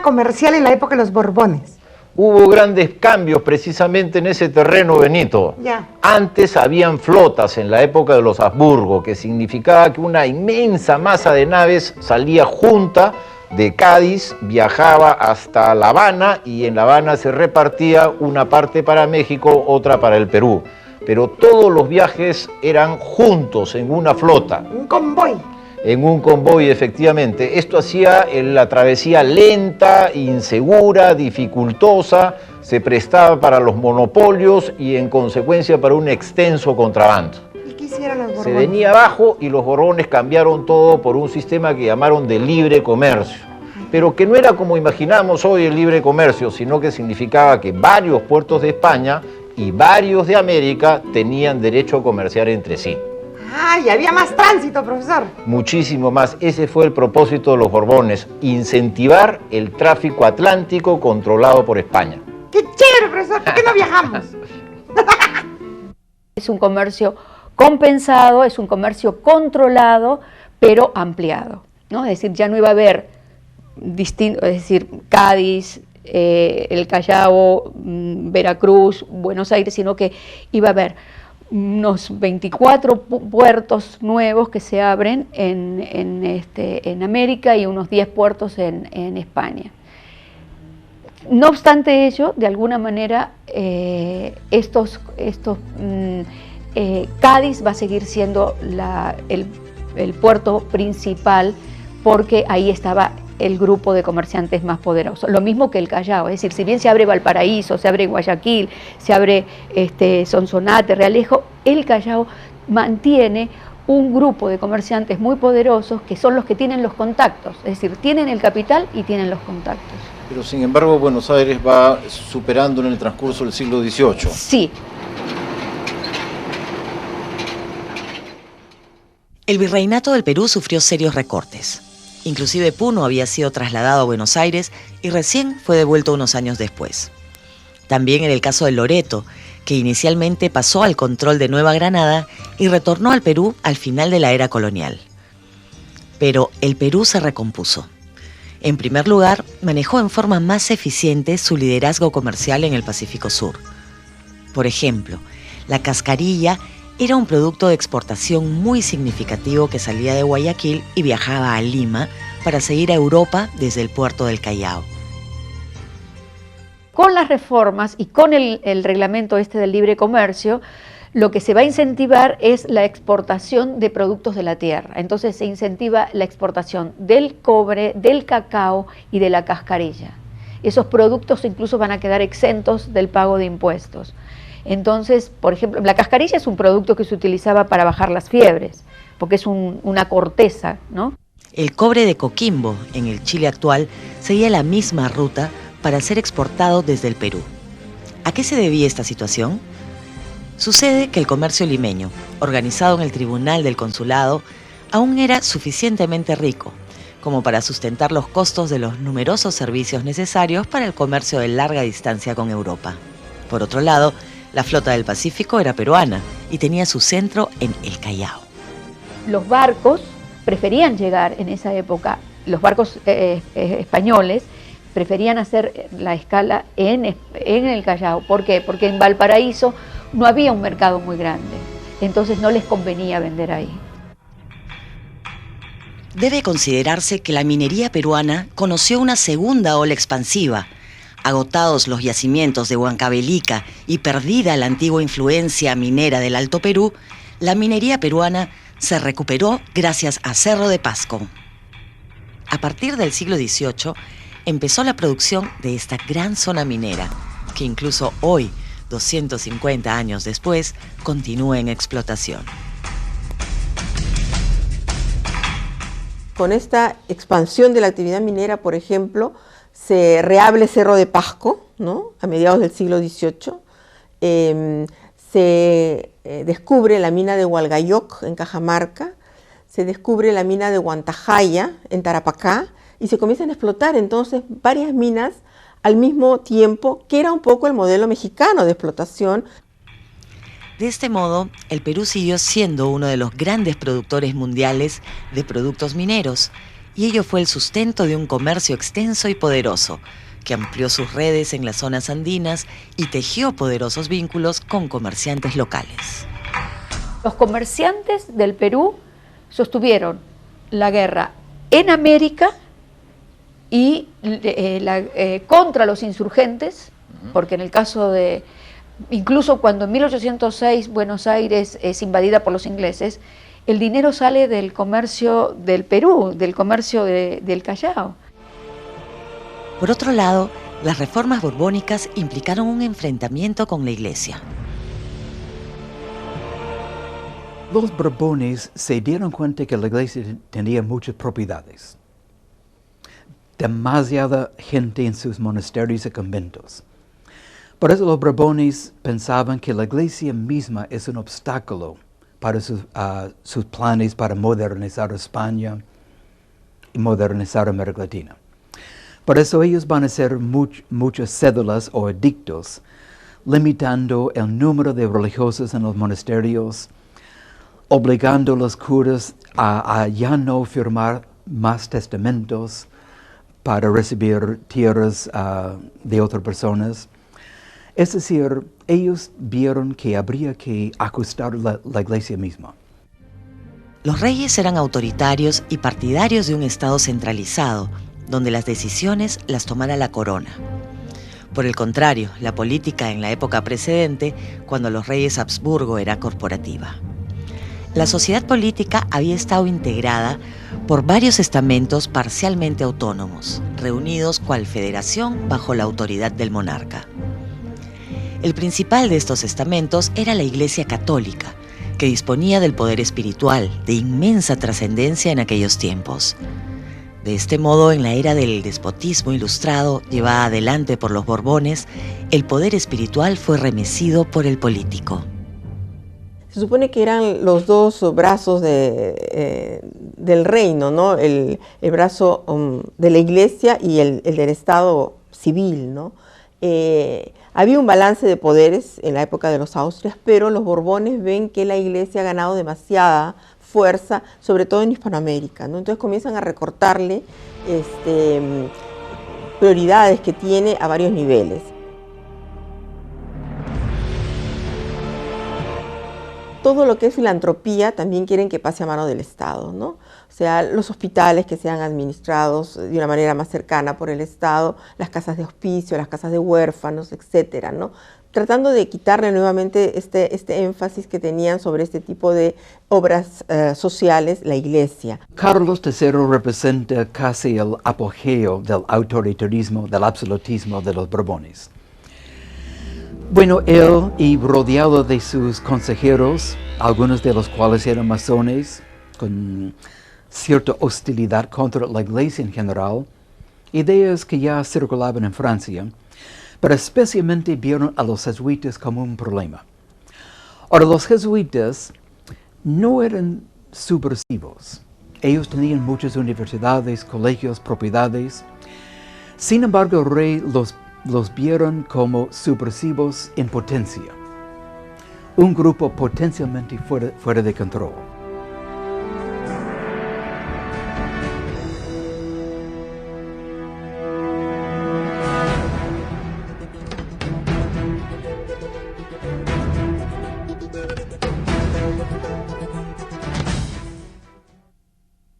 comercial en la época de los Borbones? Hubo grandes cambios precisamente en ese terreno, Benito. Ya. Antes habían flotas en la época de los Habsburgo, que significaba que una inmensa masa de naves salía junta de Cádiz, viajaba hasta La Habana y en La Habana se repartía una parte para México, otra para el Perú. Pero todos los viajes eran juntos en una flota. Un convoy. En un convoy, efectivamente. Esto hacía la travesía lenta, insegura, dificultosa, se prestaba para los monopolios y en consecuencia para un extenso contrabando. ¿Y qué hicieron los Borbones? Se venía abajo y los Borbones cambiaron todo por un sistema que llamaron de libre comercio, pero que no era como imaginamos hoy el libre comercio, sino que significaba que varios puertos de España y varios de América tenían derecho a comerciar entre sí. Ah, y había más tránsito, profesor. Muchísimo más. Ese fue el propósito de los Borbones, incentivar el tráfico atlántico controlado por España. ¡Qué chévere, profesor! ¿Por qué no viajamos? Es un comercio compensado, es un comercio controlado, pero ampliado, ¿no? Es decir, ya no iba a haber Cádiz, el Callao, Veracruz, Buenos Aires, sino que iba a haber unos 24 puertos nuevos que se abren en América y unos 10 puertos en España. No obstante ello, de alguna manera, Cádiz va a seguir siendo el puerto principal porque ahí estaba el grupo de comerciantes más poderoso. Lo mismo que el Callao, es decir, si bien se abre Valparaíso, se abre Guayaquil, se abre Sonsonate, Realejo, el Callao mantiene un grupo de comerciantes muy poderosos que son los que tienen los contactos, es decir, tienen el capital y tienen los contactos. Pero sin embargo Buenos Aires va superando en el transcurso del siglo XVIII. Sí. El virreinato del Perú sufrió serios recortes. Inclusive Puno había sido trasladado a Buenos Aires y recién fue devuelto unos años después. También en el caso de Loreto, que inicialmente pasó al control de Nueva Granada y retornó al Perú al final de la era colonial. Pero el Perú se recompuso. En primer lugar, manejó en forma más eficiente su liderazgo comercial en el Pacífico Sur. Por ejemplo, la cascarilla era un producto de exportación muy significativo que salía de Guayaquil y viajaba a Lima para seguir a Europa desde el puerto del Callao. Con las reformas y con el reglamento del libre comercio, lo que se va a incentivar es la exportación de productos de la tierra. Entonces se incentiva la exportación del cobre, del cacao y de la cascarilla. Esos productos incluso van a quedar exentos del pago de impuestos. Entonces, por ejemplo, la cascarilla es un producto que se utilizaba para bajar las fiebres, porque es una corteza, ¿no? El cobre de Coquimbo, en el Chile actual, seguía la misma ruta para ser exportado desde el Perú. ¿A qué se debía esta situación? Sucede que el comercio limeño, organizado en el Tribunal del Consulado, aún era suficientemente rico como para sustentar los costos de los numerosos servicios necesarios para el comercio de larga distancia con Europa. Por otro lado, la flota del Pacífico era peruana y tenía su centro en el Callao. Los barcos preferían llegar en esa época, los barcos españoles preferían hacer la escala en el Callao. ¿Por qué? Porque en Valparaíso no había un mercado muy grande, entonces no les convenía vender ahí. Debe considerarse que la minería peruana conoció una segunda ola expansiva. Agotados los yacimientos de Huancavelica y perdida la antigua influencia minera del Alto Perú, la minería peruana se recuperó gracias a Cerro de Pasco. A partir del siglo XVIII empezó la producción de esta gran zona minera, que incluso hoy, 250 años después, continúa en explotación. Con esta expansión de la actividad minera, por ejemplo, se reabre Cerro de Pasco, ¿no? A mediados del siglo XVIII. Se descubre la mina de Hualgayoc en Cajamarca, se descubre la mina de Huantajaya en Tarapacá y se comienzan a explotar entonces varias minas al mismo tiempo, que era un poco el modelo mexicano de explotación. De este modo, el Perú siguió siendo uno de los grandes productores mundiales de productos mineros y ello fue el sustento de un comercio extenso y poderoso, que amplió sus redes en las zonas andinas y tejió poderosos vínculos con comerciantes locales. Los comerciantes del Perú sostuvieron la guerra en América y contra los insurgentes, porque en el caso de, incluso cuando en 1806 Buenos Aires es invadida por los ingleses, el dinero sale del comercio del Perú, del comercio del Callao. Por otro lado, las reformas borbónicas implicaron un enfrentamiento con la Iglesia. Los Borbones se dieron cuenta que la Iglesia tenía muchas propiedades, demasiada gente en sus monasterios y conventos. Por eso los Borbones pensaban que la Iglesia misma es un obstáculo para sus planes para modernizar España y modernizar América Latina. Por eso ellos van a hacer muchas cédulas o edictos, limitando el número de religiosos en los monasterios, obligando a los curas a ya no firmar más testamentos para recibir tierras de otras personas. Es decir, ellos vieron que habría que ajustar la Iglesia misma. Los reyes eran autoritarios y partidarios de un Estado centralizado, donde las decisiones las tomara la corona. Por el contrario, la política en la época precedente, cuando los reyes Habsburgo, era corporativa. La sociedad política había estado integrada por varios estamentos parcialmente autónomos, reunidos cual federación bajo la autoridad del monarca. El principal de estos estamentos era la Iglesia Católica, que disponía del poder espiritual de inmensa trascendencia en aquellos tiempos. De este modo, en la era del despotismo ilustrado, llevada adelante por los Borbones, el poder espiritual fue remecido por el político. Se supone que eran los dos brazos del reino, ¿no? El brazo de la Iglesia y el del Estado civil, ¿no? Había un balance de poderes en la época de los Austrias, pero los Borbones ven que la Iglesia ha ganado demasiada fuerza, sobre todo en Hispanoamérica, ¿no? Entonces comienzan a recortarle prioridades que tiene a varios niveles. Todo lo que es filantropía también quieren que pase a mano del Estado, ¿no? O sea, los hospitales que sean administrados de una manera más cercana por el Estado, las casas de hospicio, las casas de huérfanos, etcétera, ¿no? Tratando de quitarle nuevamente este énfasis que tenían sobre este tipo de obras sociales la Iglesia. Carlos III representa casi el apogeo del autoritarismo, del absolutismo de los Borbones. Bueno, él, y rodeado de sus consejeros, algunos de los cuales eran masones, con cierta hostilidad contra la Iglesia en general, ideas que ya circulaban en Francia, pero especialmente vieron a los jesuitas como un problema. Ahora, los jesuitas no eran subversivos. Ellos tenían muchas universidades, colegios, propiedades. Sin embargo, el rey los vieron como subversivos en potencia. Un grupo potencialmente fuera de control.